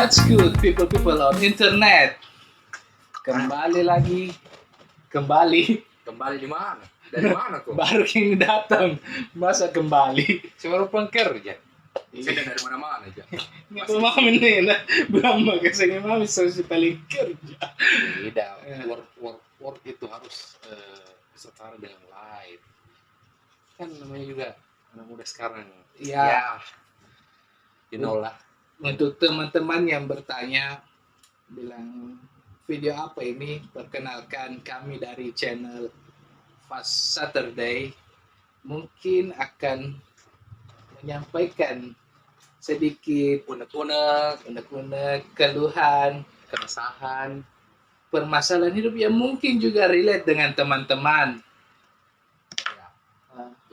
What's good, people on internet? Kembali lagi, kembali. Kembali di mana? Dari mana tuh? Baru ini datang, masa kembali? Saya baru kerja. Iya. Saya dari mana-mana aja. Nggak pemahamin nih, nah, Brahma kasih mami solusi paling kerja. Tidak, work itu harus setara dengan lain. Kan namanya juga anak muda sekarang. Ya, you know lah. untuk teman-teman yang bertanya, bilang video apa ini? Perkenalkan kami dari channel Fast Saturday. Mungkin akan menyampaikan sedikit unek-unek, keluhan, Keresahan. permasalahan hidup yang mungkin juga relate dengan teman-teman. Ya.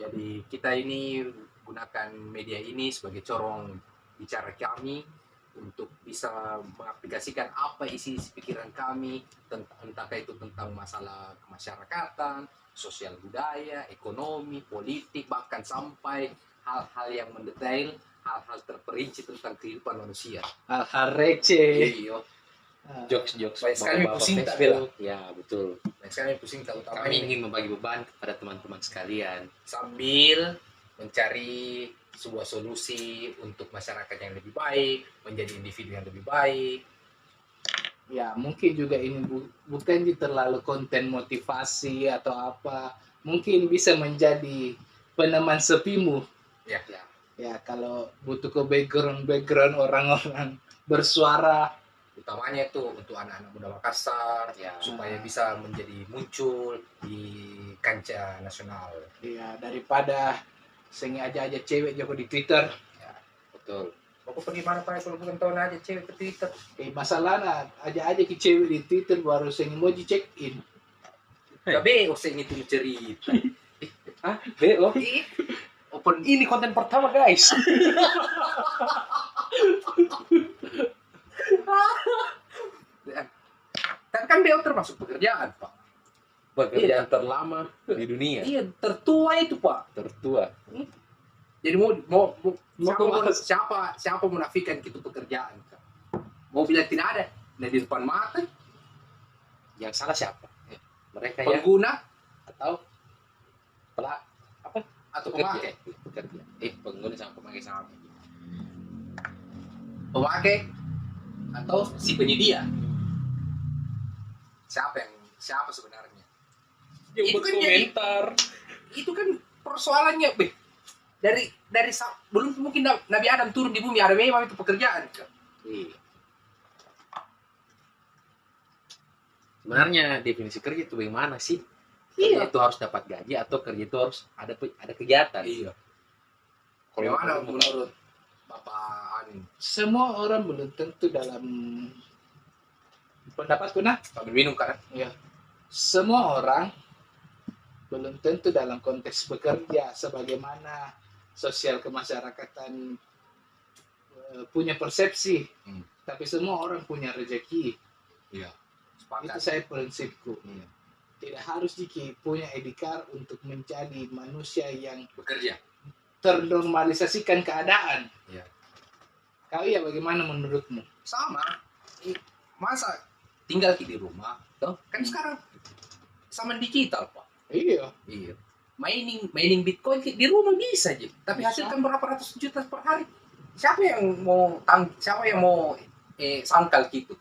Jadi kita ini gunakan media ini sebagai corong bicara kami untuk bisa mengaplikasikan apa isi pikiran kami tentang entah itu tentang masalah kemasyarakatan, sosial budaya, ekonomi, politik, bahkan sampai hal-hal yang mendetail, hal-hal terperinci tentang kehidupan manusia. Hal-hal receh. Iya. Jokes Baik sekali bapak-bapak pusing tak Facebook. Ya betul. Baik sekali pusing tak utama Kami ini ingin membagi beban kepada teman-teman sekalian. sambil mencari sebuah solusi untuk masyarakat yang lebih baik, menjadi individu yang lebih baik. Ya, mungkin juga ini bukan terlalu konten motivasi atau apa. Mungkin bisa menjadi peneman sepimu. Ya. Ya, kalau butuh ke background orang-orang bersuara. Utamanya itu untuk anak-anak muda Makassar, Ya. supaya bisa menjadi muncul di kancah nasional. Ya, daripada sengaja aja cewek jago di Twitter. Betul. Aku pergi mana Pak kalau bukan tahun aja cewek ke Twitter. Masalahnya aja ke cewek di Twitter baru seng emoji check in. Tapi usah itu cerita. Ah, BO. Open Ini konten pertama, guys. kan dia termasuk pekerjaan Pak. Pekerjaan terlama di dunia. Iya, tertua itu Pak. Tertua. Jadi mau kemana? siapa menafikan itu pekerjaan? Mau bilang tidak ada, nah di depan mata Yang salah siapa? Mereka yang pengguna atau pelak apa? atau Pekerja. pemakai, Pekerja. Pengguna sama pemakai sama. pemakai atau si penyedia. Siapa sebenarnya? Yang Itu kan berkomentar. Itu kan persoalannya, Beh. Belum mungkin Nabi Adam turun di bumi, ada memang itu pekerjaan. Iya. Sebenarnya definisi kerja itu bagaimana sih? Kerja Iya. itu harus dapat gaji atau kerja itu harus ada kegiatan. Iya. Kalau Bagaimana menurut Bapak Anin? Semua orang belum tentu dalam pendapatku nah. Sambil minum kan? Ya. Semua orang belum tentu dalam konteks bekerja sebagaimana sosial kemasyarakatan punya persepsi. Tapi semua orang punya rezeki. Iya. Itu Sepakat. saya prinsipku. Iya. Tidak harus punya edikar untuk menjadi manusia yang Bekerja. ternormalisasikan keadaan. Iya. Kau ya bagaimana menurutmu? Sama. Masa tinggal di rumah? Toh? Kan sekarang sama digital, Pak. Iya. Iya. Mining Bitcoin di rumah bisa aja. Tapi Bisa. hasilkan berapa ratus juta per hari. Siapa yang mau sangkal gitu?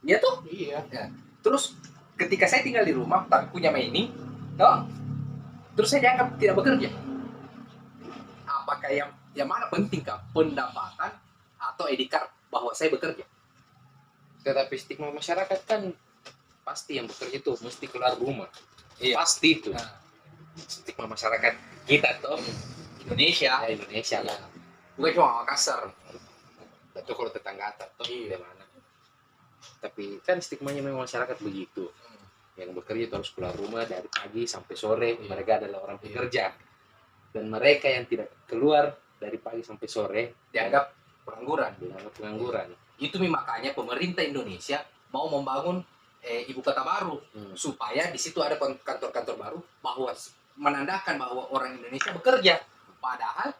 Iya tuh. Iya. Ya. Terus ketika saya tinggal di rumah tapi punya mining, no? Terus saya dianggap tidak bekerja. Apakah yang mana penting kah? Pendapatan atau edikar bahwa saya bekerja? Tetapi stigma masyarakat kan pasti yang bekerja itu mesti keluar rumah. Iya. Pasti itu. Nah, Stigma masyarakat kita tuh Indonesia. ya Indonesia lah. Bukan cuma Makassar. Atau kalau tetangga atas tuh Iya. di mana. Tapi kan stigmanya memang masyarakat begitu. Yang bekerja itu harus keluar rumah dari pagi sampai sore. Iya. Mereka adalah orang Iya. pekerja. Dan mereka yang tidak keluar dari pagi sampai sore Dianggap pengangguran. dianggap pengangguran. Itu makanya pemerintah Indonesia mau membangun ibu kota baru supaya di situ ada kantor-kantor baru bahwa menandakan bahwa orang Indonesia bekerja. Padahal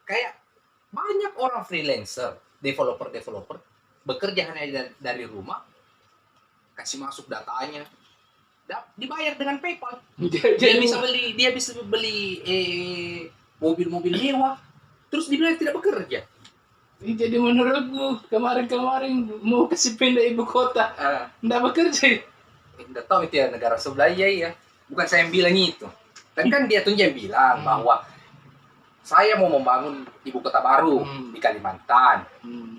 kayak banyak orang freelancer developer bekerja hanya dari rumah, kasih masuk datanya, dibayar dengan PayPal. Dia bisa beli mobil-mobil mewah, terus dibilang tidak bekerja. Jadi menurutmu kemarin mau kasih pindah ibu kota, nggak bekerja? Nggak tahu itu ya negara sebelah ya. Bukan saya yang bilang itu. Dan kan dia tuh yang bilang bahwa saya mau membangun ibu kota baru di Kalimantan.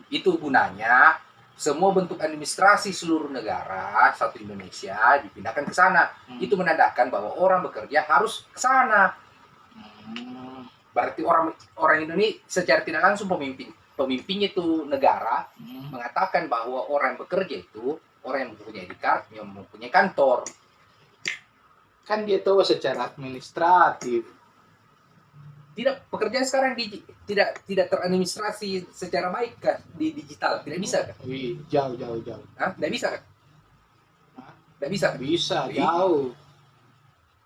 Itu gunanya semua bentuk administrasi seluruh negara satu Indonesia dipindahkan ke sana. Itu menandakan bahwa orang bekerja harus ke sana. Berarti orang Indonesia secara tidak langsung pemimpinnya itu negara mengatakan bahwa orang yang bekerja itu orang yang mempunyai card, yang mempunyai kantor. Kan dia tahu secara administratif. Tidak, pekerjaan sekarang tidak teradministrasi secara baik kan di digital, tidak bisa kan? Wih, jauh. Hah? Tidak bisa kan? Hah? Tidak bisa. Bisa, jauh.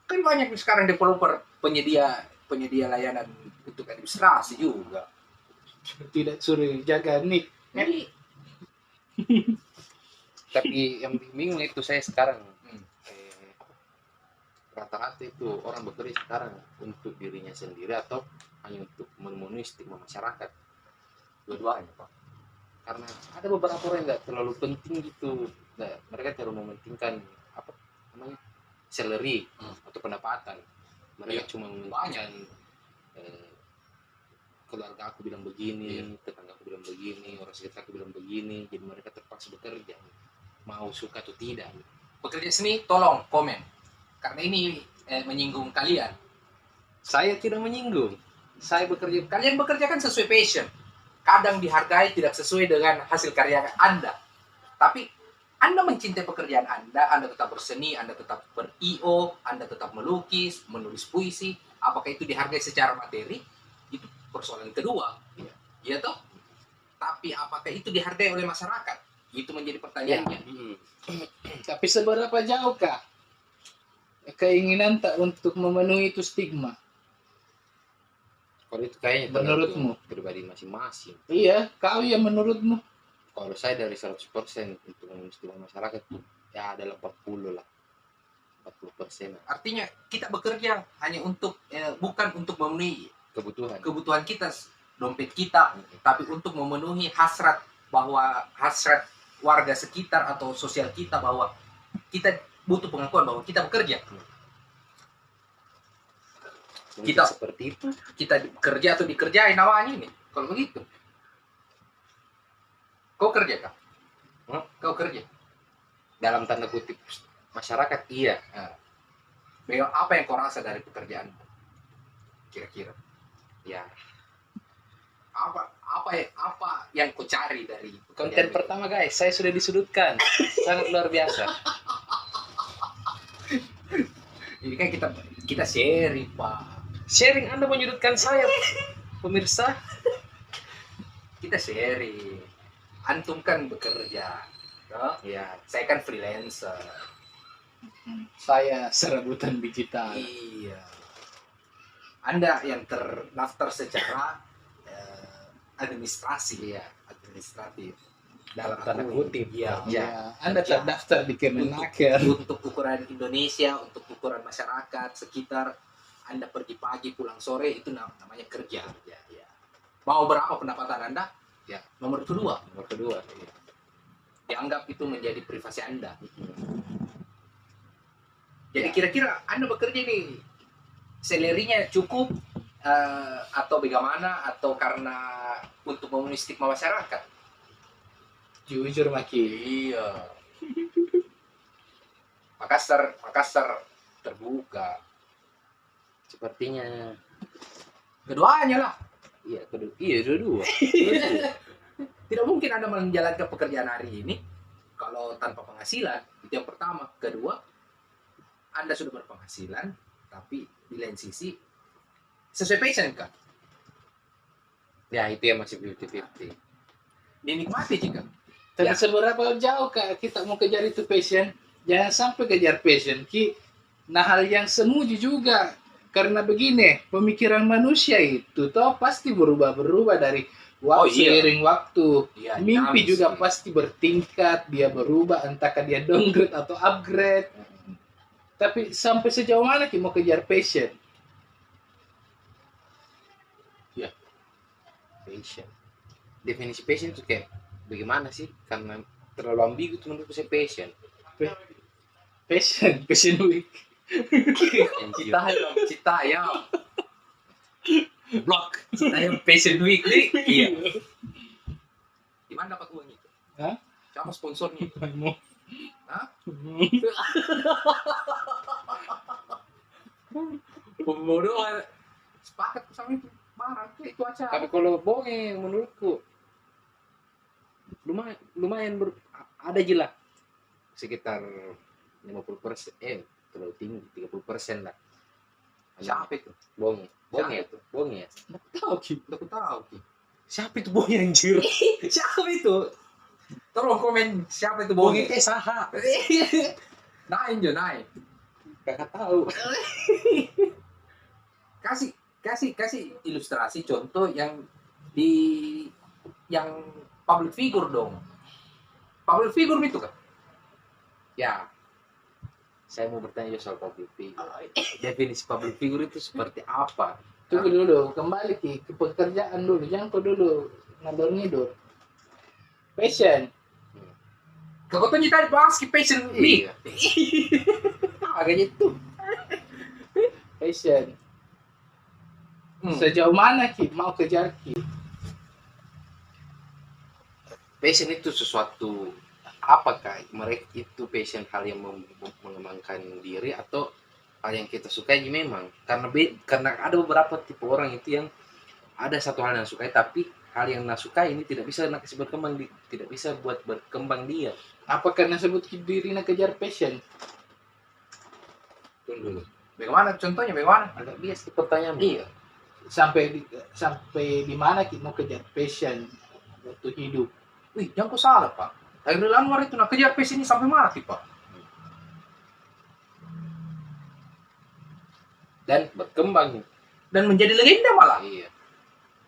Kan banyak sekarang developer penyedia layanan untuk administrasi juga. Tidak suruh jaga nik. Jadi Tapi yang bingung itu saya sekarang rata-rata itu orang bekerja sekarang untuk dirinya sendiri atau hanya untuk memenuhi stigma masyarakat. Dua-duanya Pak. Karena ada beberapa orang yang nggak terlalu penting gitu. Mereka terlalu mementingkan apa namanya salary atau pendapatan. Mereka cuma mementingkan keluarga aku bilang begini, tetangga aku bilang begini, orang sekitar aku bilang begini, jadi mereka terpaksa bekerja, mau suka atau tidak. pekerja seni tolong komen karena ini menyinggung kalian. Saya tidak menyinggung. Saya bekerja, kalian bekerja kan sesuai passion. Kadang dihargai tidak sesuai dengan hasil karya Anda. Tapi Anda mencintai pekerjaan Anda tetap berseni, Anda tetap ber-IO, Anda tetap melukis, menulis puisi. Apakah itu dihargai secara materi? Itu persoalan kedua. Iya toh? Tapi apakah itu dihargai oleh masyarakat? Itu menjadi pertanyaannya. Tapi seberapa jauhkah keinginan tak untuk memenuhi itu stigma? Kalau itu kayaknya menurutmu pribadi masing-masing. Iya, kau ya menurutmu? Kalau saya dari 100% untuk stigma masyarakat ya adalah 40 lah. 40%. Artinya kita bekerja hanya untuk bukan untuk memenuhi kebutuhan kita, dompet kita, tapi untuk memenuhi hasrat warga sekitar atau sosial kita bahwa kita butuh pengakuan bahwa kita bekerja. Mungkin Kita seperti itu. Kita kerja atau dikerjain namanya ini. Kalau begitu, kau kerja kah? Kau kerja Dalam tanda kutip masyarakat iya. Apa yang kau rasa dari pekerjaan? Kira-kira Ya, apa yang kau cari dari konten pekerjaan pertama guys, saya sudah disudutkan. Sangat luar biasa. ini kan kita sharing, Pak. Sharing Anda menyudutkan saya, pemirsa. Kita sharing. Antum kan bekerja, toh? Ya, Saya kan freelancer. Saya serabutan digital. Iya. Anda yang terdaftar secara administratif. dalam tanda kutip. Iya. Ya, Anda terdaftar di Kemenaker. Untuk ukuran Indonesia, untuk ukuran masyarakat sekitar, Anda pergi pagi pulang sore itu namanya kerja. Ya. Mau berapa pendapatan Anda? Ya. Nomor kedua. Dianggap itu menjadi privasi Anda. Jadi kira-kira Anda bekerja ini salary-nya cukup atau bagaimana, atau karena untuk memenuhi stigma masyarakat? Jujur Maki. Iya. Makassar terbuka. Sepertinya Keduanya lah. dua-dua. Tidak mungkin Anda menjalankan pekerjaan hari ini kalau tanpa penghasilan. Itu yang pertama. Kedua, Anda sudah berpenghasilan, tapi di lain sisi sesuai passion kan? Ya, itu ya masih 50-50. Dinikmati juga. Tapi Ya. seberapa jauh kak kita mau kejar itu passion? Jangan sampai kejar passion ki. Nah hal yang semu juga. Karena begini, pemikiran manusia itu toh pasti berubah dari Oh, iya. seiring waktu. Iya, Mimpi dinamis juga sih. pasti bertingkat, dia berubah, entahkah dia downgrade atau upgrade. Tapi sampai sejauh mana kita mau kejar passion? Passion. Definisi passion itu kayak bagaimana sih? Karena terlalu ambigu tuh menurut saya passion. Passion week. Citayam. Blok. Citayam Fashion Week nih. Iya. Di mana dapat uang itu? Hah? Siapa sponsornya? Mau. Hah? Pembodohan. Sepakat sama itu. Marah itu aja. Tapi kalau bonge menurutku lumayan ada aja lah sekitar 50%, terlalu tinggi 30% lah. Siapa itu? Bonge Siapa itu, bonge ya. Tahu Ki. Aku tahu. Ki. Siapa itu bonge anjir? Siapa itu? Tolong komen siapa itu Bonge bonge. kayak saha? Naik jo naik. Kakak tahu. Kasih ilustrasi contoh yang public figure dong. Public figure itu kan? Ya, saya mau bertanya soal public figure. Definisi public figure itu seperti apa? Tunggu dulu, kembali Ki, ke pekerjaan dulu, jangan kau dulu ngador-ngidor. Passion. Kau tanya tadi bahas ke passion week. Iya. Agaknya itu. Passion. Hmm. Sejauh mana Ki mau kejar Ki? Passion itu sesuatu, apakah mereka itu passion hal yang mengembangkan diri atau hal yang kita sukai memang? Karena ada beberapa tipe orang itu yang ada satu hal yang sukai, tapi hal yang nak sukai ini tidak bisa nak kasih berkembang, tidak bisa buat berkembang dia. Apa karena sebut diri nak kejar passion? Tunggu dulu. Bagaimana contohnya? Bagaimana? Agak bias di pertanyaan. Iya. Sampai di mana Ki mau kejar passion waktu hidup? Wih, jangan kau salah Pak. Hairil Anwar itu nak kejar passion ini sampai mati Pak. Dan berkembang. Dan menjadi legenda malah. Iya.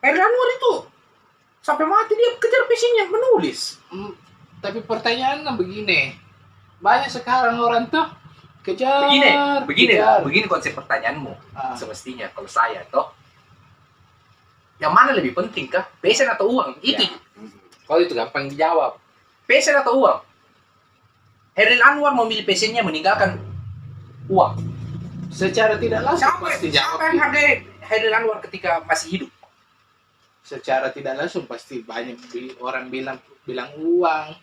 Hairil Anwar itu sampai mati dia kejar passionnya menulis. Tapi pertanyaannya begini, banyak sekarang orang tuh kejar. Begini konsep pertanyaanmu. Ah, Semestinya kalau saya toh, yang mana lebih penting kah? Passion atau uang? Itu. Ya. Kalau itu gampang dijawab. Passion atau uang? Hairil Anwar memilih passionnya meninggalkan uang. secara tidak langsung Siapa pasti yang jawab. Ki. hargai Hairil Anwar ketika masih hidup? Secara tidak langsung pasti banyak orang bilang uang.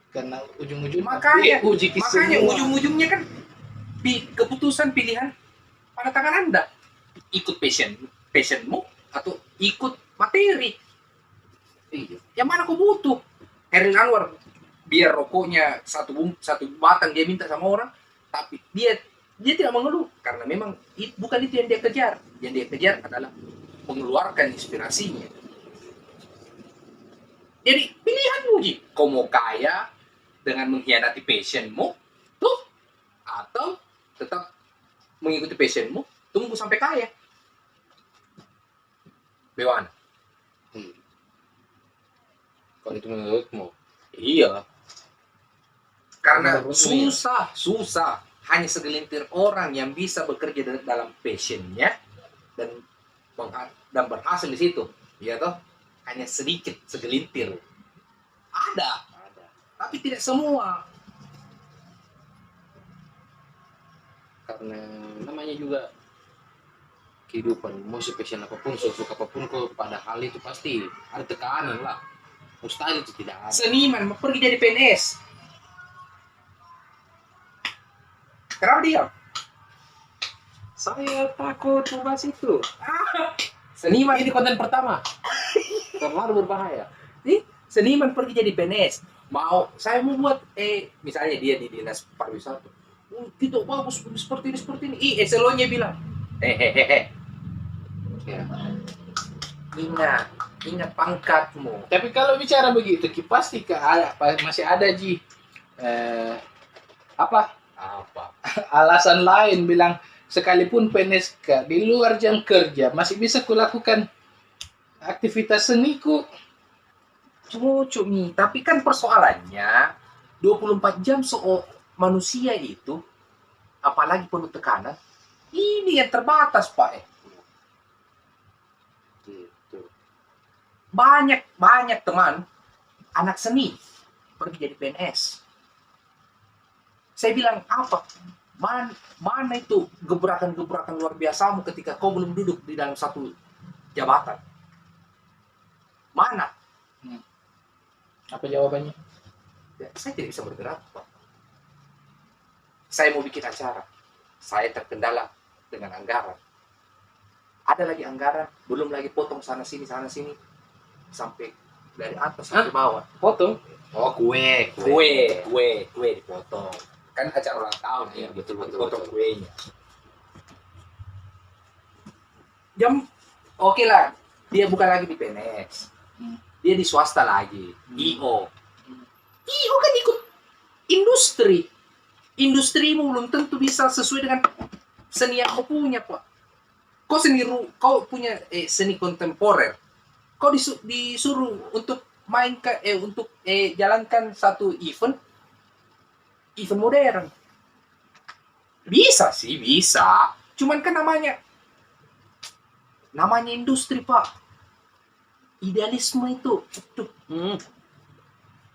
Karena ujung-ujungnya Makanya uji Makanya semua. ujung-ujungnya kan keputusan pilihan pada tangan Anda. Ikut passionmu atau ikut materi. Iya. Yang mana kau butuh? Hairil Anwar biar rokoknya satu batang dia minta sama orang, tapi dia tidak mengeluh karena memang bukan itu yang dia kejar. Yang dia kejar adalah mengeluarkan inspirasinya. Jadi pilihanmu Ji, kau mau kaya dengan mengkhianati passionmu tuh, atau tetap mengikuti passionmu, tunggu sampai kaya. Bagaimana? Kalau itu menurutmu? Iya. Karena Menurutmu ya? susah. Hanya segelintir orang yang bisa bekerja dalam passionnya dan berhasil di situ. Iya toh? Hanya sedikit, segelintir. Ada, tapi tidak semua. Karena namanya juga kehidupan, mau passion apapun, suka apapun, kok pada hal itu pasti ada tekanan lah. Mustahil itu tidak ada. Seniman mau pergi jadi PNS. Kenapa diam? Saya takut membahas itu. Seniman Ini konten pertama. Terlalu berbahaya. Seniman pergi jadi PNS. Saya mau buat misalnya dia di dinas pariwisata. Kita bagus seperti ini. Eselonnya bilang, hehehe. Ya. Ingat pangkatmu. Tapi kalau bicara begitu, Ki, pasti masih ada Ji. Apa alasan lain bilang sekalipun PNS di luar jam kerja masih bisa kulakukan aktivitas seniku. Cocok nih, tapi kan persoalannya 24 jam manusia itu, apalagi penuh tekanan, ini yang terbatas, Pak. Gitu. Banyak teman anak seni pergi jadi PNS. Saya bilang apa? Mana itu gebrakan-gebrakan luar biasamu ketika kau belum duduk di dalam satu jabatan? Mana? Apa jawabannya? Ya, saya tidak bisa bergerak, Pak. Saya mau bikin acara, saya terkendala dengan anggaran. Ada lagi anggaran, belum lagi potong sana sini, sampai dari atas sampai bawah. Potong. Oh, kue dipotong. Kan acara ulang tahun ya, Betul. potong kuenya. Jam oke lah, dia bukan lagi di PNS. Dia di swasta lagi, IO. IO kan ikut industri. Industrimu belum tentu bisa sesuai dengan seni yang kau punya, Pak. Kau punya seni kontemporer. Kau disuruh untuk jalankan satu event modern. Bisa sih, bisa. Cuman kan namanya industri, Pak. Idealisme itu,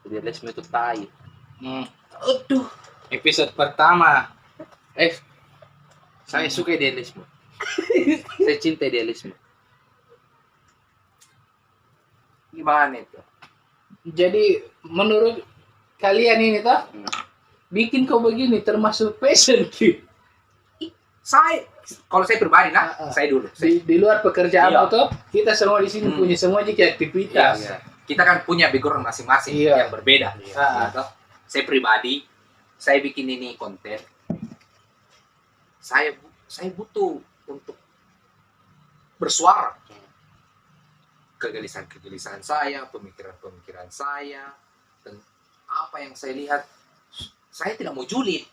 Idealisme itu tai. aduh. Episode pertama. Saya suka idealisme. Saya cinta idealisme. Gimana itu? Jadi menurut kalian ini toh, bikin kau begini termasuk passion Ki? Kalau saya pribadi, saya dulu. Di luar pekerjaan Iya. toh, kita semua di sini punya semua jika aktivitas. Iya. Kita kan punya background masing-masing Iya. yang berbeda. Iya. Gitu. Saya pribadi, saya bikin ini konten. Saya butuh untuk bersuara. Kegelisahan saya, pemikiran saya, dan apa yang saya lihat, saya tidak mau julid.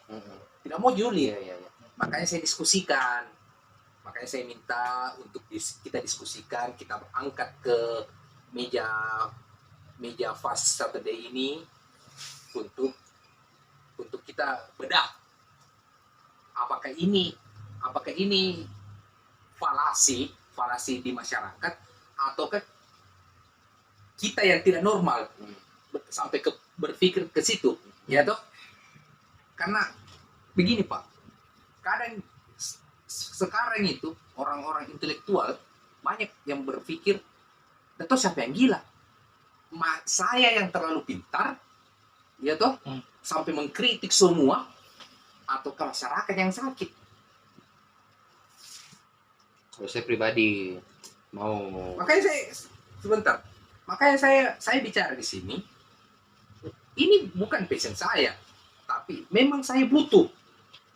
Iya. Makanya saya diskusikan. Makanya saya minta untuk kita diskusikan, kita angkat ke meja Fast Saturday ini untuk kita bedah. Apakah ini falasi di masyarakat, ataukah kita yang tidak normal sampai berpikir ke situ, ya toh? Karena begini, Pak, kadang sekarang itu orang-orang intelektual banyak yang berpikir, atau siapa yang gila? Saya yang terlalu pintar, ya toh, sampai mengkritik semua, ataukah masyarakat yang sakit? Kalau saya pribadi mau Makanya saya bicara di sini. Ini bukan passion saya, tapi memang saya butuh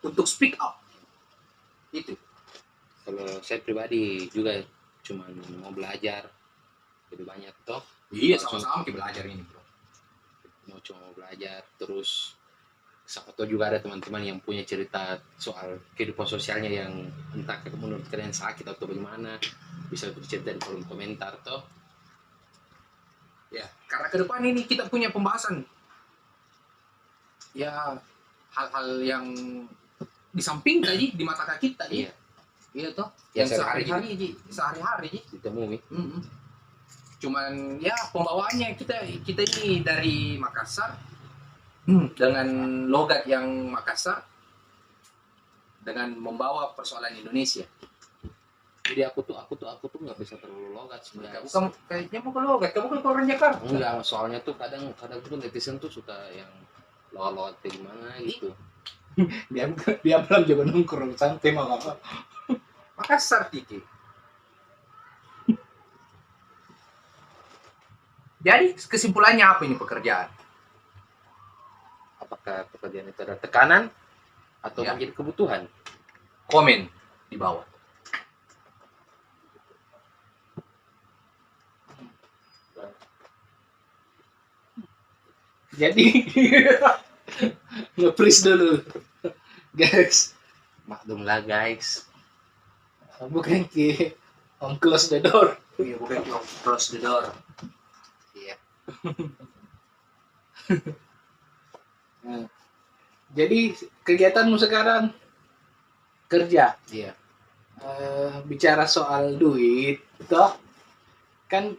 untuk speak up. Itu. kalau saya pribadi juga cuma mau belajar lebih banyak toh. Iya, sama-sama kita belajar ini, bro. Cuma mau belajar terus. Siapa tahu juga ada teman-teman yang punya cerita soal kehidupan sosialnya yang entah menurut kalian sakit atau bagaimana, bisa bercerita di kolom komentar toh. Ya, karena ke depan ini kita punya pembahasan. Ya, hal-hal yang di samping tadi di mata kita, Iya. Iya toh, Ya, yang sehari-hari, ditemui. Cuman ya pembawaannya kita ini dari Makassar, dengan logat yang Makassar, dengan membawa persoalan Indonesia. Jadi aku tuh nggak bisa terlalu logat sebenarnya. Kayaknya bukan logat, kamu kan orang Jakarta. Enggak, soalnya tuh kadang tuh netizen tuh suka yang logat kayak gimana gitu. Dia belum juga nongkrong santai mah apa. Makassar, Tiki. Jadi kesimpulannya apa ini pekerjaan? Apakah pekerjaan itu ada tekanan atau Ya. menjadi kebutuhan? Komen di bawah. Jadi nge-freeze dulu. Guys, Maklumlah guys. bukan Ki. On close the door. Iya, bukan cuma close the door. Iya. Nah, jadi kegiatanmu sekarang kerja. Iya. Bicara soal duit, toh kan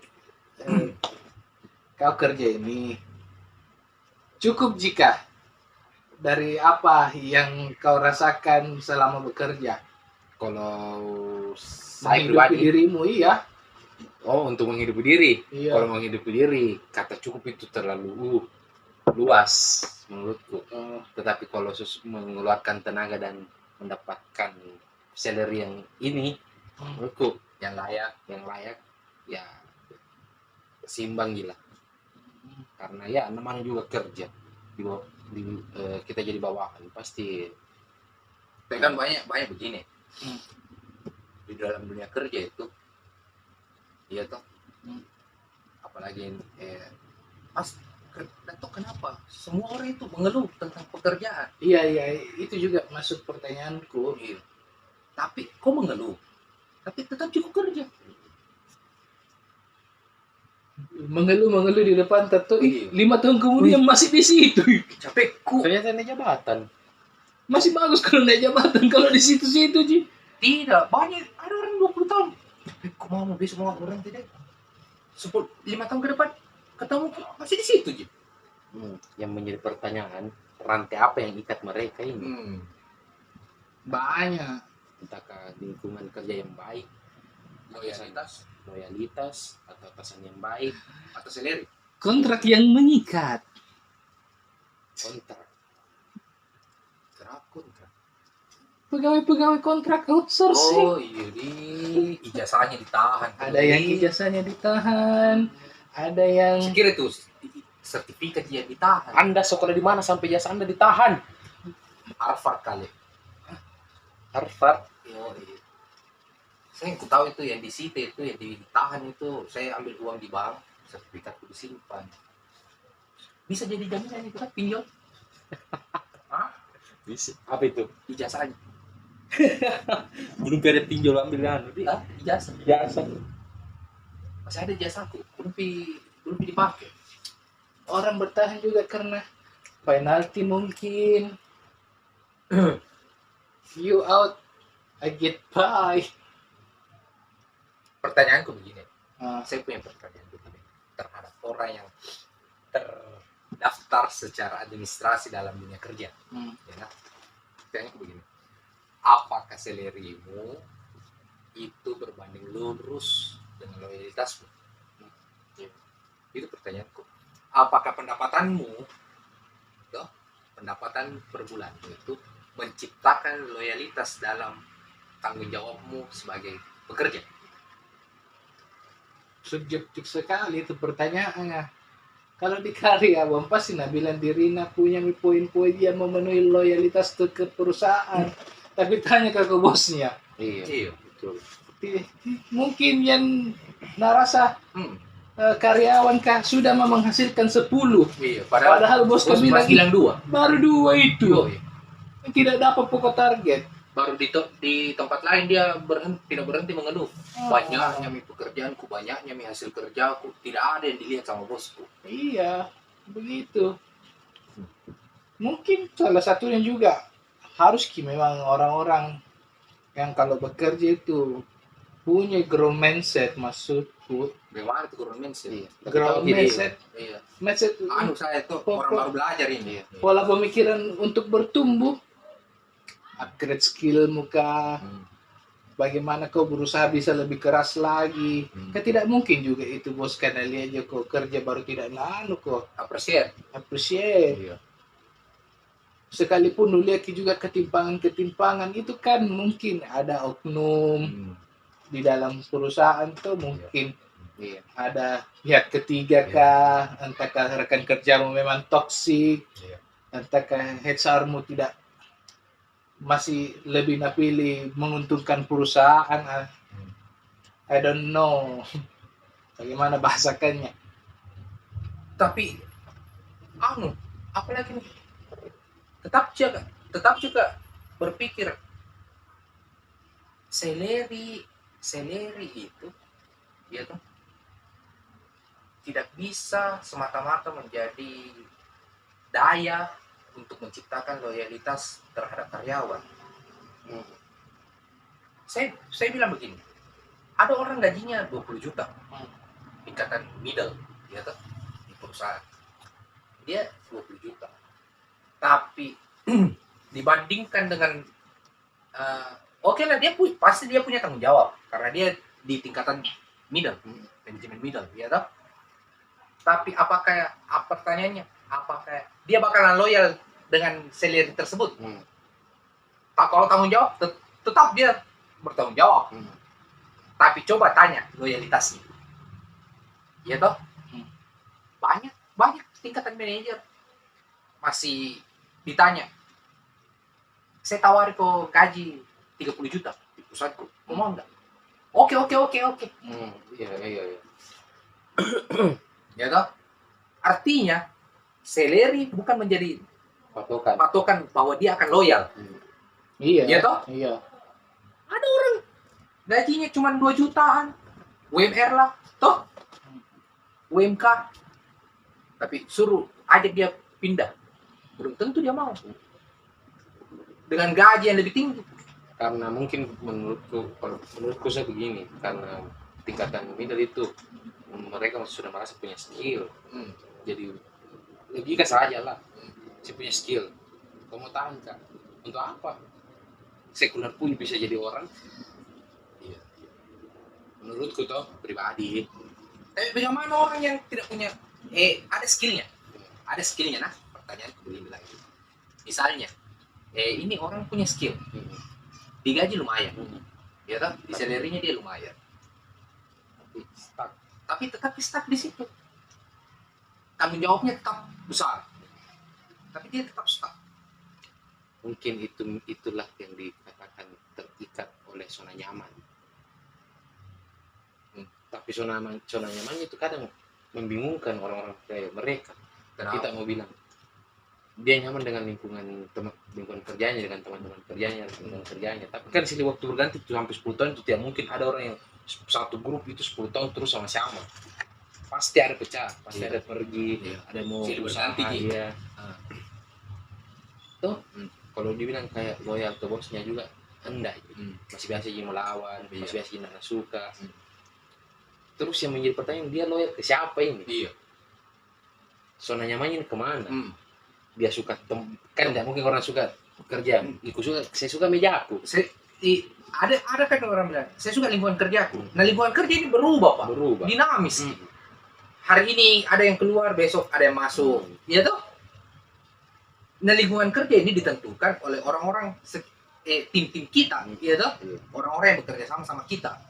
kau kerja ini cukup jika dari apa yang kau rasakan selama bekerja? Kalau saya Menghidupi pribadi, dirimu, iya. untuk menghidupi diri. Iya. Kalau menghidupi diri, kata cukup itu terlalu luas menurutku. Tetapi kalau mengeluarkan tenaga dan mendapatkan salary yang ini, menurutku Yang layak. ya seimbang gila. Karena ya namanya juga kerja kita jadi bawahan pasti. Tapi kan banyak begini. Di dalam dunia kerja itu, iya toh. Apalagi atau kenapa semua orang itu mengeluh tentang pekerjaan? Iya, itu juga masuk pertanyaanku. Iya. Tapi kok mengeluh? Tapi tetap cukup kerja. Mengeluh di depan tato, Iya. 5 tahun kemudian masih di situ. Capekku. Ternyata naik jabatan. Masih bagus kalau naik jabatan, kalau di situ-situ Ji. Tidak, banyak ada orang 20 tahun. Capekku mau besok mau orang tidak. 5 tahun ke depan ketemu masih di situ, Ji. Yang menjadi pertanyaan, rantai apa yang ikat mereka ini? Banyak. Entahkah lingkungan kerja yang baik, loyalitas atau atasan yang baik, Atau sendiri. Kontrak yang mengikat. kontrak. Kontrak. Pegawai-pegawai kontrak outsourcing. Oh iya, ijazahnya ditahan. Ada yang ijazahnya ditahan, ada yang Saya kira itu sertifikat yang ditahan. Anda sekolah di mana sampai jasa Anda ditahan? Harvard kali. Harvard. Oh, iya. Saya tahu itu yang disita itu yang ditahan itu. Saya ambil uang di bank, sertifikatku disimpan. Bisa jadi jaminan itu kan pinjol. Bisa. Apa itu? Ijazahnya. Belum ada pinjol ambil Ijazah. Jasa. Masih ada ijazahku. Belum dipakai. orang bertahan juga karena penalti mungkin. You out, I get by. Pertanyaanku begini. Ah, Saya punya pertanyaan begini terhadap orang yang terdaftar secara administrasi dalam dunia kerja. Ya kan? Pertanyaanku begini. Apakah salary-mu itu berbanding lurus dengan loyalitasmu? Itu pertanyaanku. Apakah pendapatanmu, pendapatan per bulan itu menciptakan loyalitas dalam tanggung jawabmu sebagai pekerja? subjektif sekali itu pertanyaannya. Kalau di karyawan pasti bilang Dirina punya poin-poin dia memenuhi loyalitas ke perusahaan. Tapi tanya ke bosnya. Iya, betul. Mungkin yang narasa karyawan kah sudah menghasilkan 10. Iya, Padahal bos bos bilang bilang 2. baru 2 itu. Iya. Tidak dapat pokok target. Baru di tempat lain dia tidak berhenti mengeluh. Banyaknya pekerjaanku, banyaknya hasil kerjaku, tidak ada yang dilihat sama bosku. Iya, begitu. Mungkin salah satunya juga harus memang orang-orang yang kalau bekerja itu punya growth mindset, maksudku. Bagaimana itu kurang mindset? Iya. Growth mindset, Iya. mindset Saya itu orang baru belajar ini. pola pemikiran untuk bertumbuh, upgrade skill muka, bagaimana kau berusaha bisa lebih keras lagi. Kan tidak mungkin juga itu bos karena lihat aja kau kerja baru tidak kok Appreciate. appreciate. Iya. Sekalipun lu lihat juga ketimpangan itu kan mungkin ada oknum di dalam perusahaan tuh mungkin ada pihak ketiga kah, entahkah rekan kerjamu memang toksik, entahkah HR-mu tidak masih lebih napilih menguntungkan perusahaan. I don't know bagaimana bahasakannya. Tapi apalagi nih? Tetap juga berpikir salary itu ya tuh tidak bisa semata-mata menjadi daya untuk menciptakan loyalitas terhadap karyawan. Saya bilang begini, ada orang gajinya 20 juta, tingkatan middle, ya toh, di perusahaan. Dia 20 juta. Tapi dibandingkan dengan oke lah, pasti dia punya tanggung jawab karena dia di tingkatan middle, manajemen middle, ya toh. Tapi pertanyaannya, apakah dia bakalan loyal dengan salary tersebut? Kalau tanggung jawab, tetap dia bertanggung jawab. Tapi coba tanya loyalitasnya, ya toh. Banyak tingkatan manajer masih ditanya, saya tawari kok gaji 30 juta di perusahaanku, kau mau enggak? Oke. Iya. Ya toh? Artinya salary bukan menjadi patokan bahwa dia akan loyal. Iya. Ya toh? Iya. Ada orang gajinya cuma 2 jutaan, UMR lah, toh? UMK. Tapi suruh ajak dia pindah, belum tentu dia mau. Dengan gaji yang lebih tinggi. Karena mungkin menurutku saya begini, karena tingkatan middle itu mereka sudah merasa punya skill. Jadi logika saja lah, saya punya skill. Kamu tahan kak, untuk apa? Sekuler pun bisa jadi orang. Iya. Menurutku toh pribadi. Tapi bagaimana orang yang tidak punya ada skillnya? Ada skillnya, nah pertanyaan boleh bilang itu. Misalnya, ini orang punya skill, digaji lumayan, ya toh, di salary-nya dia lumayan, tapi tetap stuck di situ. Tanggung jawabnya tetap besar, tapi dia tetap stuck. Mungkin itulah yang dikatakan terikat oleh zona nyaman. Tapi zona nyamannya itu kadang membingungkan orang-orang kayak mereka. Kenapa? Kita mau bilang dia nyaman dengan lingkungan kerjanya, dengan teman-teman kerjanya, tapi kan silih waktu berganti tuh sampai 10 tahun itu tidak mungkin ada orang yang satu grup itu 10 tahun terus sama-sama. Pasti ada pecah, pasti ada pergi, ada mau usaha dia. Tuh, kalau dibilang kayak loyal ke bosnya juga enggak, masih biasa aja melawan, masih biasa aja suka. Terus yang menjadi pertanyaan, dia loyal ke siapa ini? Iya. Zona nyamannya kemana? Dia suka kan tidak mungkin orang suka kerja. Saya suka mejaku. Ada kan orang bilang, saya suka lingkungan kerjaku. Nah lingkungan kerja ini berubah pak, dinamis. Hari ini ada yang keluar, besok ada yang masuk, ya toh. Nah lingkungan kerja ini ditentukan oleh orang-orang tim-tim kita, ya toh, orang-orang yang bekerja sama kita.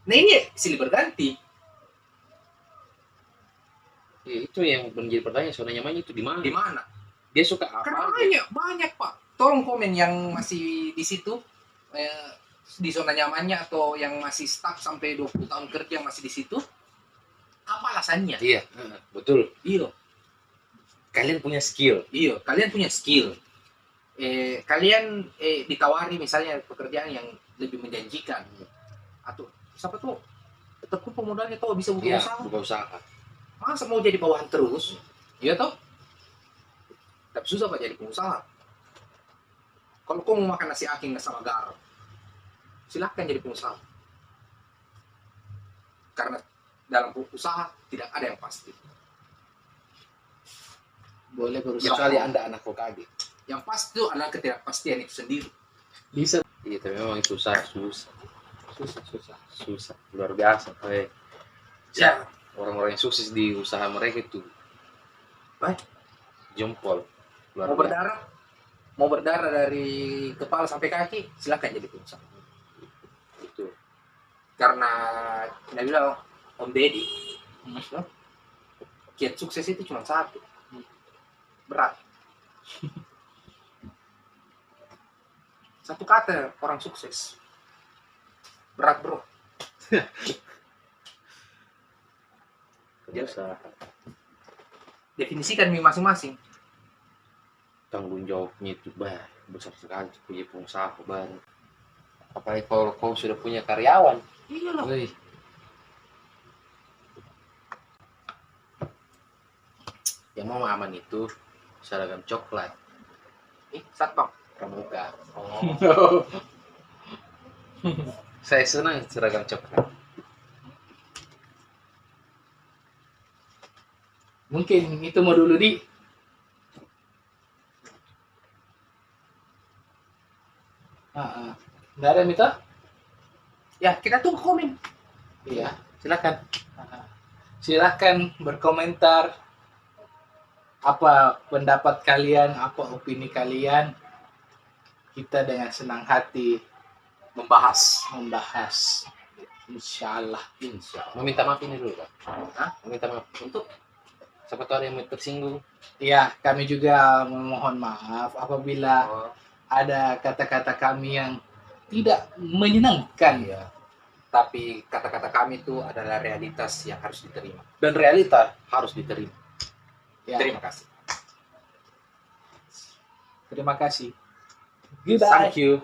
Nah ini silih berganti. Ya, itu yang menjadi pertanyaan, zona nyamannya itu di mana? Di mana? Dia suka apa? Karena banyak pak. Tolong komen yang masih di situ, di zona nyamannya atau yang masih stuck sampai 20 tahun kerja masih di situ. Apa alasannya? Iya, betul. Iya. Kalian punya skill. Iya, kalian punya skill. Kalian ditawari misalnya pekerjaan yang lebih menjanjikan. Atau siapa tuh? Terkumpul modalnya tuh bisa buka usaha. Buka usaha. Masa mau jadi bawahan terus? Iya toh? Tapi susah pak jadi pengusaha. Kalau kau mau makan nasi aking sama garam, silahkan jadi pengusaha. Karena dalam usaha tidak ada yang pasti. Boleh berusaha. Kecuali Anda anak OKG. Yang pasti itu adalah ketidakpastian itu sendiri. Bisa. Iya, tapi memang itu susah. Luar biasa. Ya. Orang-orang yang sukses di usaha mereka itu baik. Jempol. Mau berdarah dari kepala sampai kaki, silakan jadi pengusaha. Itu. Karena kita bilang Om Deddy, kiat sukses itu cuma satu, berat. Satu kata orang sukses, berat bro. Usaha. Definisikan masing-masing. Tanggung jawabnya itu besar sekali punya pengusaha baru. Apalagi kalau kau sudah punya karyawan. Iya loh. Yang mau aman itu seragam coklat Satpam. pramuka. Oh. Saya senang seragam coklat. Mungkin itu mau dulu di. Nggak ada Mita? Ya, kita tunggu komen. Iya. Silakan. Silakan berkomentar apa pendapat kalian, apa opini kalian. Kita dengan senang hati Membahas. membahas. Insya Allah. Meminta maaf ini dulu, Pak. Hah? Meminta maaf untuk siapa tahu ada yang tersinggung. Ya, kami juga memohon maaf apabila Oh, ada kata-kata kami yang tidak menyenangkan. iya. Tapi kata-kata kami itu adalah realitas yang harus diterima. Dan realita harus diterima. Ya, Terima kasih. terima kasih. Goodbye. Thank you.